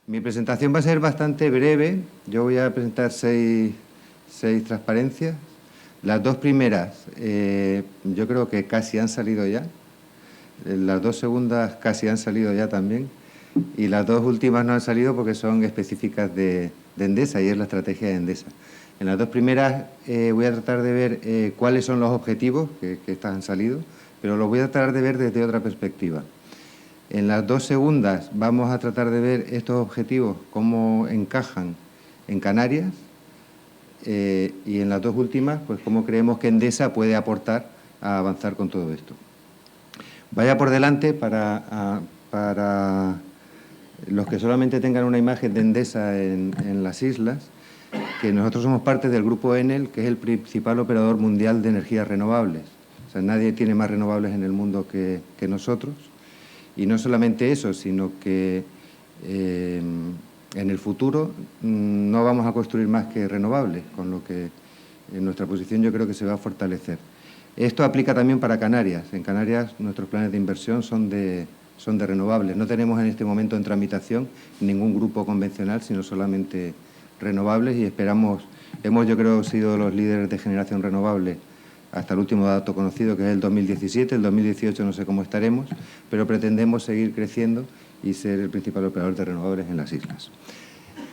Mi presentación va a ser bastante breve. Yo voy a presentar seis transparencias. Las dos primeras yo creo que casi han salido ya. Las dos segundas casi han salido ya también. Y las dos últimas no han salido porque son específicas de Endesa y es la estrategia de Endesa. En las dos primeras voy a tratar de ver cuáles son los objetivos que estas han salido, pero los voy a tratar de ver desde otra perspectiva. En las dos segundas vamos a tratar de ver estos objetivos, cómo encajan en Canarias, y en las dos últimas, pues cómo creemos que Endesa puede aportar a avanzar con todo esto. Vaya por delante para los que solamente tengan una imagen de Endesa en las islas, que nosotros somos parte del grupo Enel, que es el principal operador mundial de energías renovables. O sea, nadie tiene más renovables en el mundo que nosotros. Y no solamente eso, sino que en el futuro no vamos a construir más que renovables, con lo que en nuestra posición yo creo que se va a fortalecer. Esto aplica también para Canarias. En Canarias nuestros planes de inversión son de renovables. No tenemos en este momento en tramitación ningún grupo convencional, sino solamente renovables, y esperamos, yo creo, sido los líderes de generación renovable hasta el último dato conocido, que es el 2017, el 2018 no sé cómo estaremos, pero pretendemos seguir creciendo y ser el principal operador de renovables en las islas.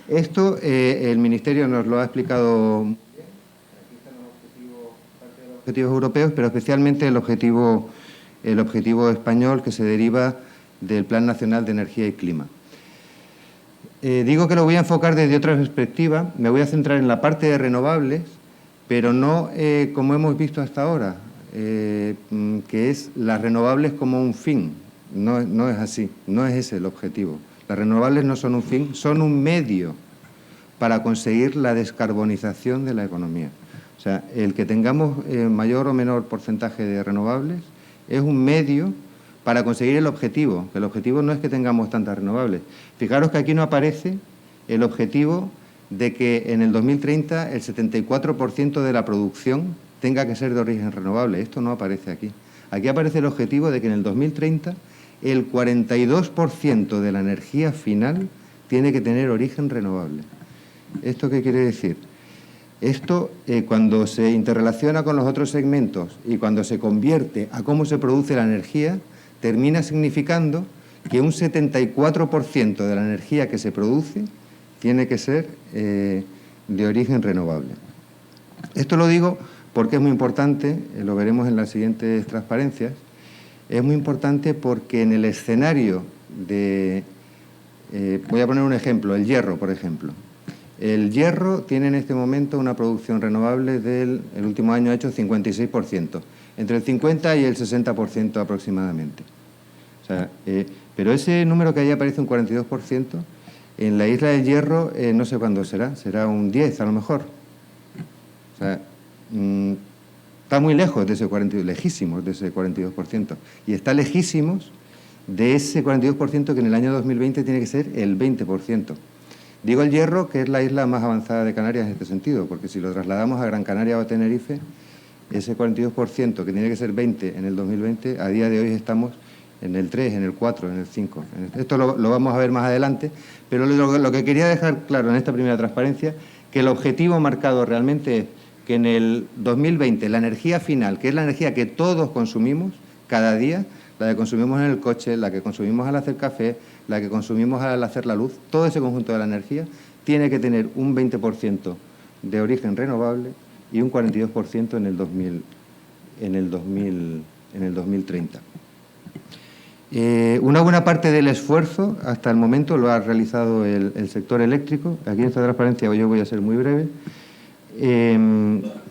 Esto el Ministerio nos lo ha explicado muy bien. Aquí están los objetivos, parte de los objetivos europeos, pero especialmente el objetivo español que se deriva del Plan Nacional de Energía y Clima. Digo que lo voy a enfocar desde otra perspectiva, me voy a centrar en la parte de renovables, pero no como hemos visto hasta ahora, que es las renovables como un fin. No es así, no es ese el objetivo. Las renovables no son un fin, son un medio para conseguir la descarbonización de la economía. O sea, el que tengamos mayor o menor porcentaje de renovables es un medio para conseguir el objetivo, que el objetivo no es que tengamos tantas renovables. Fijaros que aquí no aparece el objetivo de que en el 2030 el 74% de la producción tenga que ser de origen renovable. Esto no aparece aquí. Aquí aparece el objetivo de que en el 2030 el 42% de la energía final tiene que tener origen renovable. ¿Esto qué quiere decir? Esto, cuando se interrelaciona con los otros segmentos y cuando se convierte a cómo se produce la energía, termina significando que un 74% de la energía que se produce tiene que ser de origen renovable. Esto lo digo porque es muy importante, lo veremos en las siguientes transparencias, es muy importante porque en el escenario de, voy a poner un ejemplo, el hierro, por ejemplo. El hierro tiene en este momento una producción renovable el último año ha hecho 56%, entre el 50 y el 60% aproximadamente. O sea, pero ese número que ahí aparece, un 42%, en la isla del Hierro no sé cuándo será un 10 a lo mejor. O sea, está muy lejos de ese 42%, lejísimos de ese 42%. Y está lejísimos de ese 42% que en el año 2020 tiene que ser el 20%. Digo el Hierro, que es la isla más avanzada de Canarias en este sentido, porque si lo trasladamos a Gran Canaria o a Tenerife, ese 42% que tiene que ser 20 en el 2020, a día de hoy estamos en el 3, en el 4, en el 5. Esto lo vamos a ver más adelante, pero lo que quería dejar claro en esta primera transparencia, que el objetivo marcado realmente es que en el 2020 la energía final, que es la energía que todos consumimos cada día, la que consumimos en el coche, la que consumimos al hacer café, la que consumimos al hacer la luz, todo ese conjunto de la energía tiene que tener un 20% de origen renovable y un 42% en el 2030. Una buena parte del esfuerzo hasta el momento lo ha realizado el sector eléctrico. Aquí en esta transparencia yo voy a ser muy breve,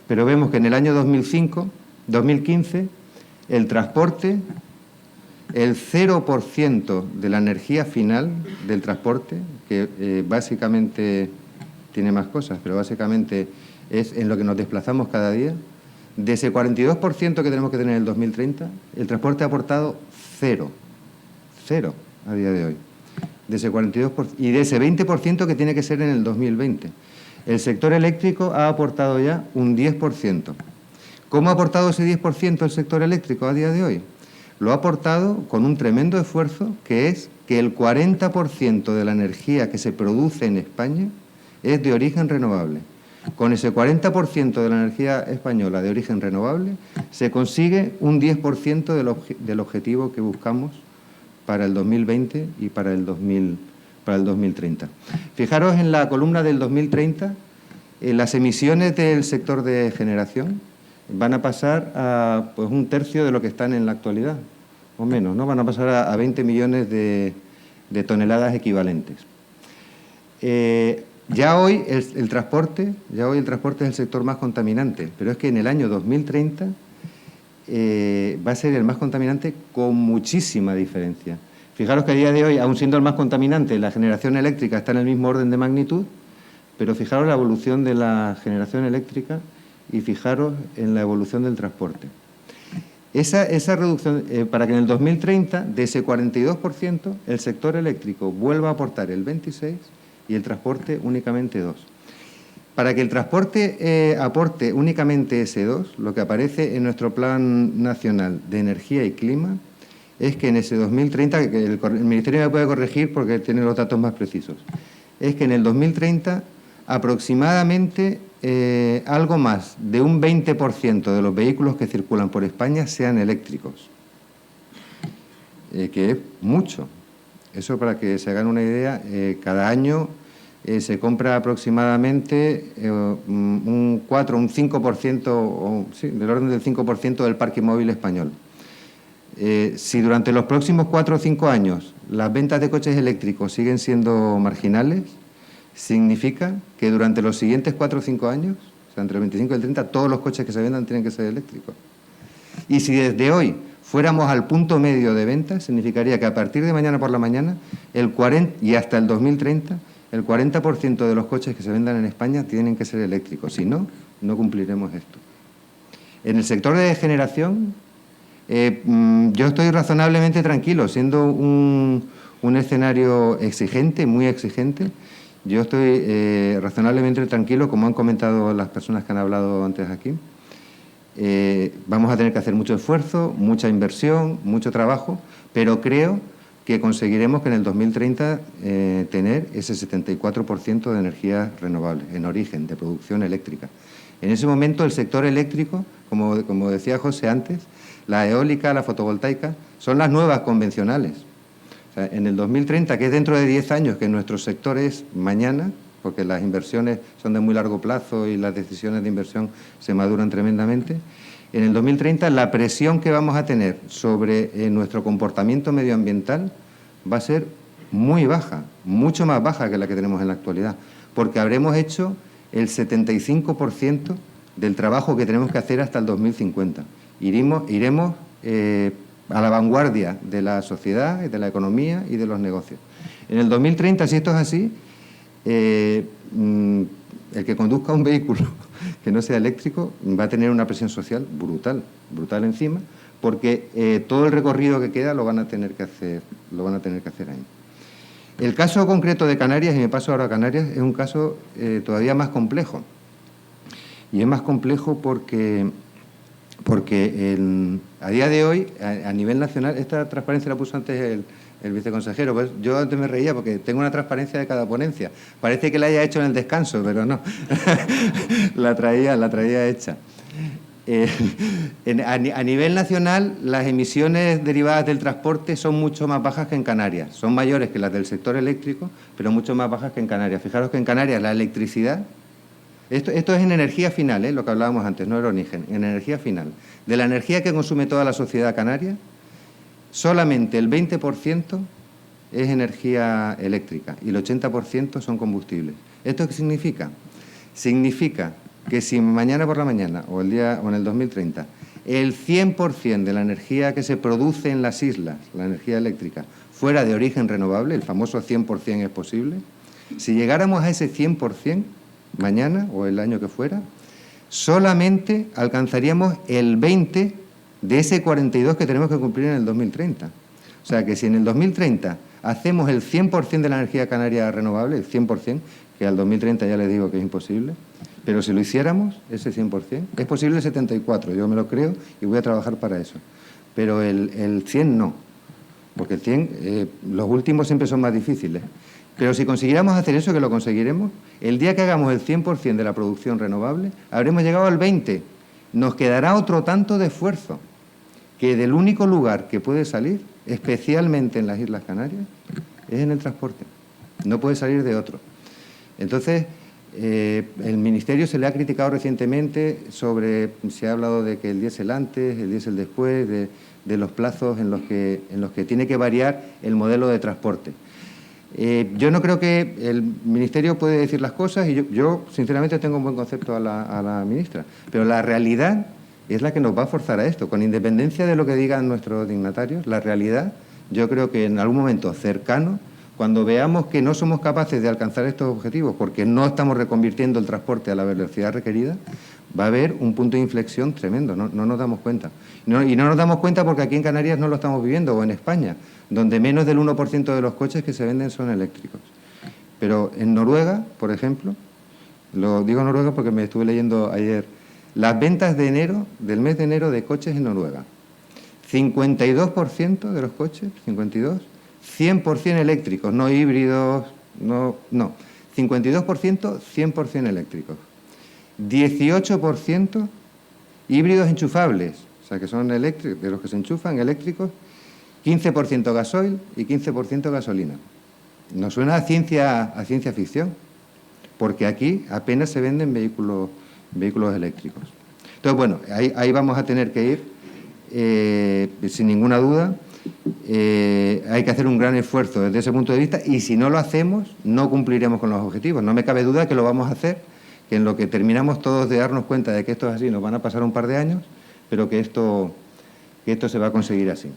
pero vemos que en el año 2015, el transporte, el 0% de la energía final del transporte, que básicamente tiene más cosas, pero básicamente es en lo que nos desplazamos cada día, de ese 42% que tenemos que tener en el 2030, el transporte ha aportado cero a día de hoy, de ese 42%, y de ese 20% que tiene que ser en el 2020. El sector eléctrico ha aportado ya un 10%. ¿Cómo ha aportado ese 10% el sector eléctrico a día de hoy? Lo ha aportado con un tremendo esfuerzo, que es que el 40% de la energía que se produce en España es de origen renovable. Con ese 40% de la energía española de origen renovable se consigue un 10% del objetivo que buscamos para el 2020 y para el 2030. Fijaros en la columna del 2030, las emisiones del sector de generación van a pasar a pues, un tercio de lo que están en la actualidad, o menos, ¿no? Van a pasar a 20 millones de toneladas equivalentes. Ya hoy el transporte es el sector más contaminante, pero es que en el año 2030 va a ser el más contaminante con muchísima diferencia. Fijaros que a día de hoy, aun siendo el más contaminante, la generación eléctrica está en el mismo orden de magnitud, pero fijaros la evolución de la generación eléctrica y fijaros en la evolución del transporte. Esa reducción, para que en el 2030, de ese 42%, el sector eléctrico vuelva a aportar el 26% y el transporte únicamente 2%. Para que el transporte aporte únicamente ese 2%, lo que aparece en nuestro Plan Nacional de Energía y Clima es que en ese 2030, que el Ministerio me puede corregir porque tiene los datos más precisos, es que en el 2030 aproximadamente algo más de un 20% de los vehículos que circulan por España sean eléctricos, que es mucho. Eso, para que se hagan una idea, cada año se compra aproximadamente un 5%, sí, del orden del 5% del parque móvil español. Si durante los próximos 4 o 5 años las ventas de coches eléctricos siguen siendo marginales, significa que durante los siguientes 4 o 5 años, o sea, entre el 25 y el 30, todos los coches que se vendan tienen que ser eléctricos. Y si desde hoy fuéramos al punto medio de ventas, significaría que a partir de mañana por la mañana, y hasta el 2030, el 40% de los coches que se vendan en España tienen que ser eléctricos. Si no, no cumpliremos esto. En el sector de generación, yo estoy razonablemente tranquilo, siendo un escenario exigente, muy exigente. Yo estoy razonablemente tranquilo, como han comentado las personas que han hablado antes aquí. Vamos a tener que hacer mucho esfuerzo, mucha inversión, mucho trabajo, pero creo que conseguiremos que en el 2030 tener ese 74% de energías renovables en origen, de producción eléctrica. En ese momento el sector eléctrico, como decía José antes, la eólica, la fotovoltaica, son las nuevas convencionales. O sea, en el 2030, que es dentro de 10 años, que nuestro sector es mañana, porque las inversiones son de muy largo plazo y las decisiones de inversión se maduran tremendamente, en el 2030 la presión que vamos a tener sobre nuestro comportamiento medioambiental va a ser muy baja, mucho más baja que la que tenemos en la actualidad, porque habremos hecho el 75% del trabajo que tenemos que hacer hasta el 2050. Iremos a la vanguardia de la sociedad, de la economía y de los negocios. En el 2030, si esto es así, el que conduzca un vehículo que no sea eléctrico va a tener una presión social brutal encima, porque todo el recorrido que queda lo van a tener que hacer ahí. El caso concreto de Canarias, y me paso ahora a Canarias, es un caso todavía más complejo. Y es más complejo porque a día de hoy, a nivel nacional, esta transparencia la puso antes el viceconsejero, pues yo antes me reía porque tengo una transparencia de cada ponencia. Parece que la haya hecho en el descanso, pero no, la traía hecha. A nivel nacional, las emisiones derivadas del transporte son mucho más bajas que en Canarias. Son mayores que las del sector eléctrico, pero mucho más bajas que en Canarias. Fijaros que en Canarias la electricidad, esto es en energía final, lo que hablábamos antes, no era origen, en energía final. De la energía que consume toda la sociedad canaria, solamente el 20% es energía eléctrica y el 80% son combustibles. ¿Esto qué significa? Significa que si mañana por la mañana o en el 2030 el 100% de la energía que se produce en las islas, la energía eléctrica, fuera de origen renovable, el famoso 100% es posible, si llegáramos a ese 100% mañana o el año que fuera, solamente alcanzaríamos el 20% de ese 42% que tenemos que cumplir en el 2030. O sea que si en el 2030 hacemos el 100% de la energía canaria renovable, el 100%, que al 2030 ya les digo que es imposible, pero si lo hiciéramos, ese 100%, es posible el 74%, yo me lo creo y voy a trabajar para eso, pero el 100% no, porque el 100%, los últimos siempre son más difíciles. Pero si consiguiéramos hacer eso, que lo conseguiremos, el día que hagamos el 100% de la producción renovable, habremos llegado al 20%. Nos quedará otro tanto de esfuerzo, que del único lugar que puede salir, especialmente en las Islas Canarias, es en el transporte. No puede salir de otro. Entonces, el Ministerio se le ha criticado recientemente se ha hablado de que el diésel antes, el diésel después, de los plazos en los que tiene que variar el modelo de transporte. Yo no creo que el Ministerio puede decir las cosas y yo sinceramente tengo un buen concepto a la ministra, pero la realidad es la que nos va a forzar a esto, con independencia de lo que digan nuestros dignatarios. La realidad, yo creo que en algún momento cercano, cuando veamos que no somos capaces de alcanzar estos objetivos porque no estamos reconvirtiendo el transporte a la velocidad requerida, va a haber un punto de inflexión tremendo, no nos damos cuenta. Y no nos damos cuenta porque aquí en Canarias no lo estamos viviendo, o en España, donde menos del 1% de los coches que se venden son eléctricos. Pero en Noruega, por ejemplo, lo digo Noruega porque me estuve leyendo ayer, las ventas de enero, del mes de enero de coches en Noruega, 52% de los coches, 52%, 100% eléctricos, no híbridos, no, 52%, 100% eléctricos. 18% híbridos enchufables, o sea que son eléctricos, de los que se enchufan, eléctricos, 15% gasoil y 15% gasolina. Nos suena a ciencia ficción, porque aquí apenas se venden vehículos eléctricos. Entonces, bueno, ahí vamos a tener que ir, sin ninguna duda. Hay que hacer un gran esfuerzo desde ese punto de vista y si no lo hacemos, no cumpliremos con los objetivos. No me cabe duda que lo vamos a hacer, que en lo que terminamos todos de darnos cuenta de que esto es así, nos van a pasar un par de años, pero que esto se va a conseguir así.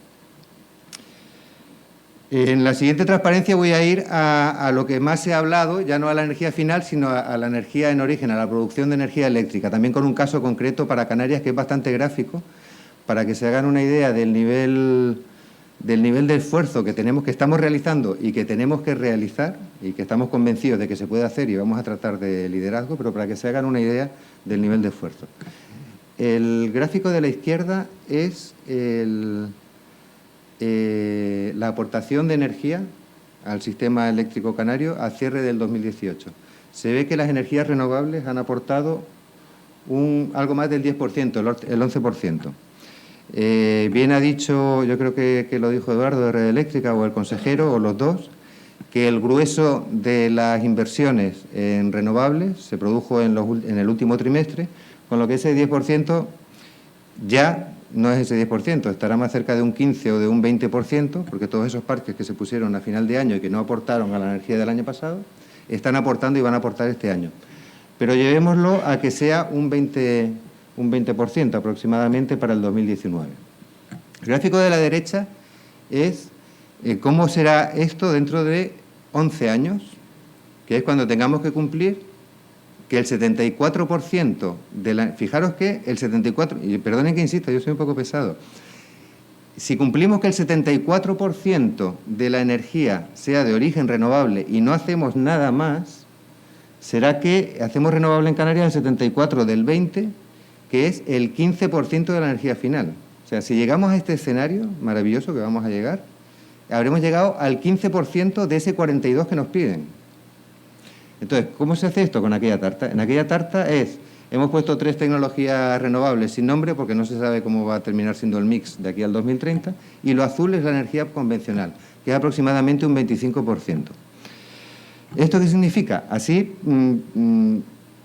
En la siguiente transparencia voy a ir a lo que más se ha hablado, ya no a la energía final, sino a la energía en origen, a la producción de energía eléctrica, también con un caso concreto para Canarias que es bastante gráfico, para que se hagan una idea del nivel de esfuerzo que estamos realizando y que tenemos que realizar y que estamos convencidos de que se puede hacer y vamos a tratar de liderazgo, pero para que se hagan una idea del nivel de esfuerzo. El gráfico de la izquierda es la aportación de energía al sistema eléctrico canario al cierre del 2018. Se ve que las energías renovables han aportado algo más del 10%, el 11%. Bien ha dicho, yo creo que lo dijo Eduardo de Red Eléctrica o el consejero o los dos, que el grueso de las inversiones en renovables se produjo en el último trimestre, con lo que ese 10% ya no es ese 10%, estará más cerca de un 15 o de un 20%, porque todos esos parques que se pusieron a final de año y que no aportaron a la energía del año pasado, están aportando y van a aportar este año. Pero llevémoslo a que sea un 20% aproximadamente para el 2019. El gráfico de la derecha es cómo será esto dentro de 11 años, que es cuando tengamos que cumplir que el 74% fijaros que el 74%, y perdonen que insista, yo soy un poco pesado, si cumplimos que el 74% de la energía sea de origen renovable y no hacemos nada más, será que hacemos renovable en Canarias el 74% del 20%, que es el 15% de la energía final. O sea, si llegamos a este escenario maravilloso que vamos a llegar, habremos llegado al 15% de ese 42% que nos piden. Entonces, ¿cómo se hace esto con aquella tarta? En aquella tarta hemos puesto 3 tecnologías renovables sin nombre porque no se sabe cómo va a terminar siendo el mix de aquí al 2030, y lo azul es la energía convencional, que es aproximadamente un 25%. ¿Esto qué significa? Así,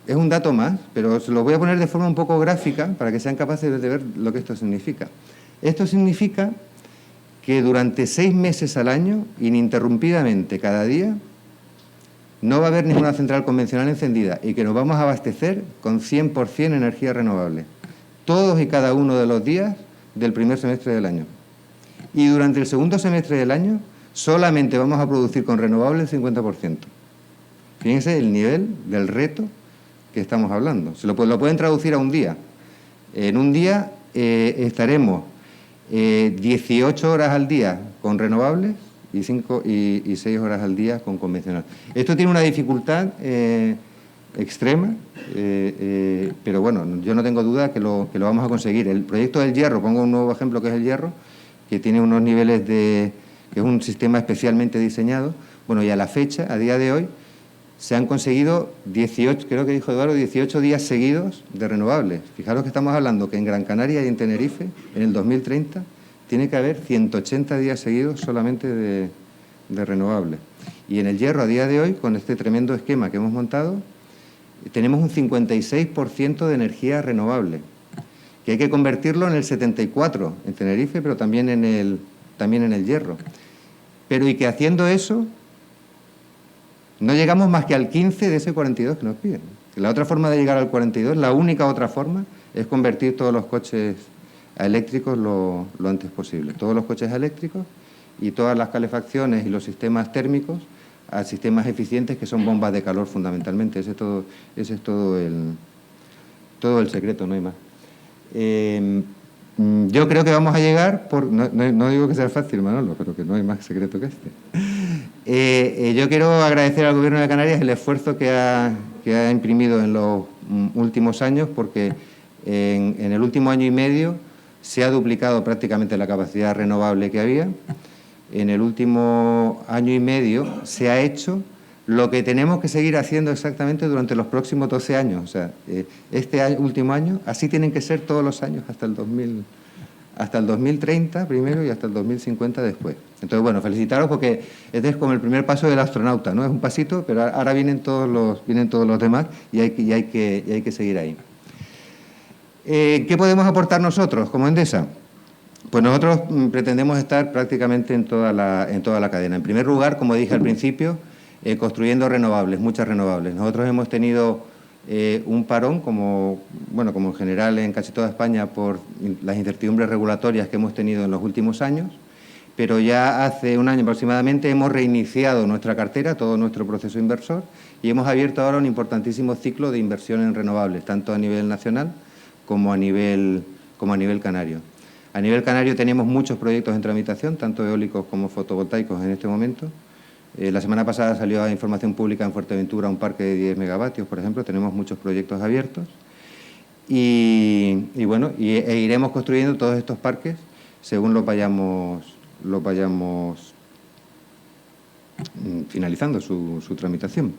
es un dato más, pero se lo voy a poner de forma un poco gráfica para que sean capaces de ver lo que esto significa. Esto significa que durante 6 meses al año, ininterrumpidamente cada día, no va a haber ninguna central convencional encendida y que nos vamos a abastecer con 100% energía renovable, todos y cada uno de los días del primer semestre del año. Y durante el segundo semestre del año solamente vamos a producir con renovable el 50%. Fíjense el nivel del reto que estamos hablando. Lo pueden traducir a un día. En un día estaremos 18 horas al día con renovables y 6 horas al día con convencional. Esto tiene una dificultad extrema, pero bueno, yo no tengo duda que lo vamos a conseguir. El proyecto del hierro, pongo un nuevo ejemplo que es el hierro, que tiene unos niveles que es un sistema especialmente diseñado. Bueno, y a la fecha, a día de hoy, se han conseguido 18, creo que dijo Eduardo, 18 días seguidos de renovables. Fijaros que estamos hablando que en Gran Canaria y en Tenerife, en el 2030, tiene que haber 180 días seguidos solamente de renovables. Y en el hierro, a día de hoy, con este tremendo esquema que hemos montado, tenemos un 56% de energía renovable, que hay que convertirlo en el 74% en Tenerife, pero también en el hierro. Pero y que haciendo eso no llegamos más que al 15 de ese 42 que nos piden. La otra forma de llegar al 42, la única otra forma, es convertir todos los coches a eléctricos lo antes posible. Todos los coches eléctricos y todas las calefacciones y los sistemas térmicos a sistemas eficientes que son bombas de calor fundamentalmente. Ese es todo el secreto, no hay más. Yo creo que vamos a llegar, no digo que sea fácil, Manolo, pero que no hay más secreto que este. Yo quiero agradecer al Gobierno de Canarias el esfuerzo que ha imprimido en los últimos años, porque en el último año y medio se ha duplicado prácticamente la capacidad renovable que había. En el último año y medio se ha hecho lo que tenemos que seguir haciendo exactamente durante los próximos 12 años. O sea, último año, así tienen que ser todos los años hasta el 2030 primero y hasta el 2050 después. Entonces, bueno, felicitaros porque este es como el primer paso del astronauta, ¿no? Es un pasito, pero ahora vienen todos los demás y hay que seguir ahí. ¿Qué podemos aportar nosotros como Endesa? Pues nosotros pretendemos estar prácticamente en toda la cadena. En primer lugar, como dije al principio, construyendo renovables, muchas renovables. Nosotros hemos tenido un parón, como en general en casi toda España, por las incertidumbres regulatorias que hemos tenido en los últimos años, pero ya hace un año aproximadamente hemos reiniciado nuestra cartera, todo nuestro proceso inversor, y hemos abierto ahora un importantísimo ciclo de inversión en renovables, tanto a nivel nacional como a nivel canario. A nivel canario tenemos muchos proyectos en tramitación, tanto eólicos como fotovoltaicos en este momento. La semana pasada salió a información pública en Fuerteventura un parque de 10 megavatios, por ejemplo. Tenemos muchos proyectos abiertos y iremos construyendo todos estos parques según los vayamos finalizando su tramitación.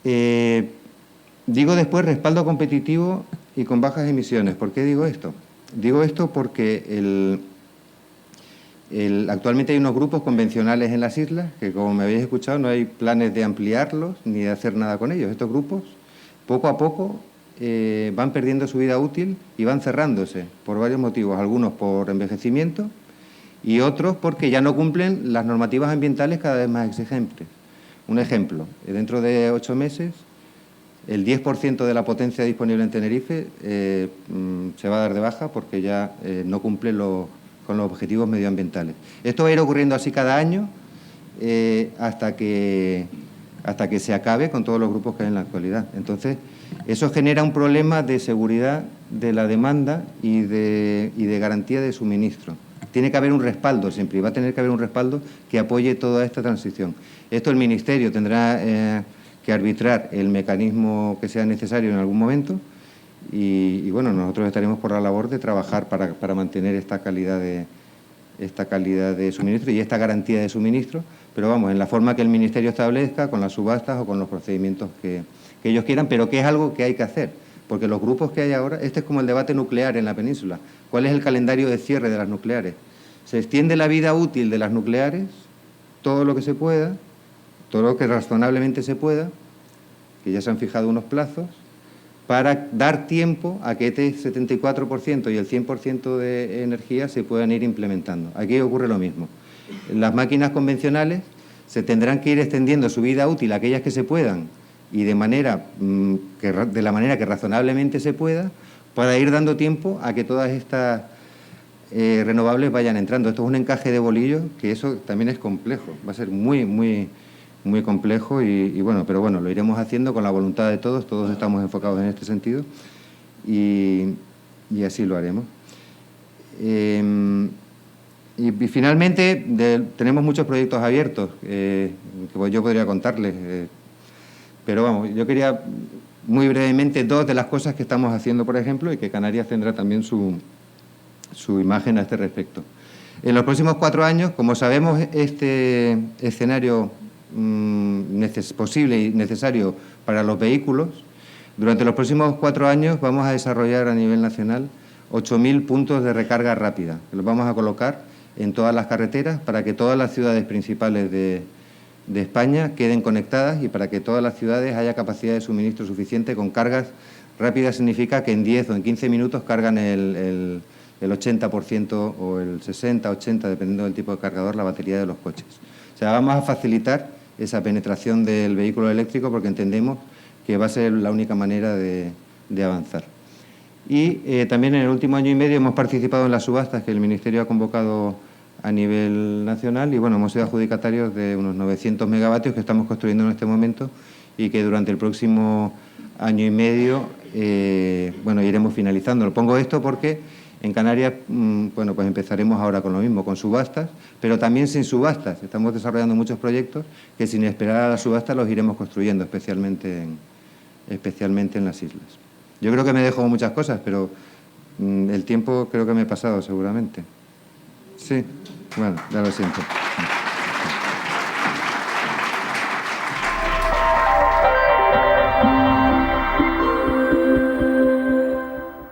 Digo después respaldo competitivo y con bajas emisiones. ¿Por qué digo esto? Digo esto porque actualmente hay unos grupos convencionales en las islas que, como me habéis escuchado, no hay planes de ampliarlos ni de hacer nada con ellos. Estos grupos, poco a poco, van perdiendo su vida útil y van cerrándose por varios motivos. Algunos por envejecimiento y otros porque ya no cumplen las normativas ambientales cada vez más exigentes. Un ejemplo, dentro de 8 meses, el 10% de la potencia disponible en Tenerife se va a dar de baja porque ya no cumple con los objetivos medioambientales. Esto va a ir ocurriendo así cada año hasta que se acabe con todos los grupos que hay en la actualidad. Entonces, eso genera un problema de seguridad de la demanda y de garantía de suministro. Tiene que haber un respaldo siempre, y va a tener que haber un respaldo que apoye toda esta transición. Esto el Ministerio tendrá que arbitrar el mecanismo que sea necesario en algún momento y bueno, nosotros estaremos por la labor de trabajar para mantener esta calidad de suministro y esta garantía de suministro, pero vamos, en la forma que el Ministerio establezca, con las subastas o con los procedimientos que ellos quieran, pero que es algo que hay que hacer, porque los grupos que hay ahora, este es como el debate nuclear en la península. ¿Cuál es el calendario de cierre de las nucleares? Se extiende la vida útil de las nucleares, todo lo que se pueda, todo lo que razonablemente se pueda, que ya se han fijado unos plazos, para dar tiempo a que este 74% y el 100% de energía se puedan ir implementando. Aquí ocurre lo mismo. Las máquinas convencionales se tendrán que ir extendiendo su vida útil a aquellas que se puedan y de la manera que razonablemente se pueda, para ir dando tiempo a que todas estas renovables vayan entrando. Esto es un encaje de bolillos que eso también es complejo, va a ser muy, muy, muy complejo y bueno, pero bueno, lo iremos haciendo con la voluntad de todos estamos enfocados en este sentido y así lo haremos. Y finalmente, tenemos muchos proyectos abiertos que yo podría contarles, pero vamos, yo quería muy brevemente dos de las cosas que estamos haciendo, por ejemplo, y que Canarias tendrá también su imagen a este respecto. En los próximos 4 años, como sabemos, este escenario posible y necesario para los vehículos, durante los próximos 4 años vamos a desarrollar a nivel nacional 8.000 puntos de recarga rápida, que los vamos a colocar en todas las carreteras para que todas las ciudades principales de España queden conectadas y para que todas las ciudades haya capacidad de suministro suficiente con cargas rápidas. Significa que en 10 o en 15 minutos cargan el 80% o el 60-80, dependiendo del tipo de cargador, la batería de los coches. O sea, vamos a facilitar esa penetración del vehículo eléctrico porque entendemos que va a ser la única manera de avanzar. Y también en el último año y medio hemos participado en las subastas que el Ministerio ha convocado a nivel nacional y bueno, hemos sido adjudicatarios de unos 900 megavatios que estamos construyendo en este momento y que durante el próximo año y medio bueno, iremos finalizando. Lo pongo esto porque en Canarias bueno, pues empezaremos ahora con lo mismo, con subastas, pero también sin subastas. Estamos desarrollando muchos proyectos que sin esperar a la subasta los iremos construyendo, especialmente en las islas. Yo creo que me dejo muchas cosas, pero el tiempo creo que me he pasado seguramente. Sí, bueno, ya lo siento.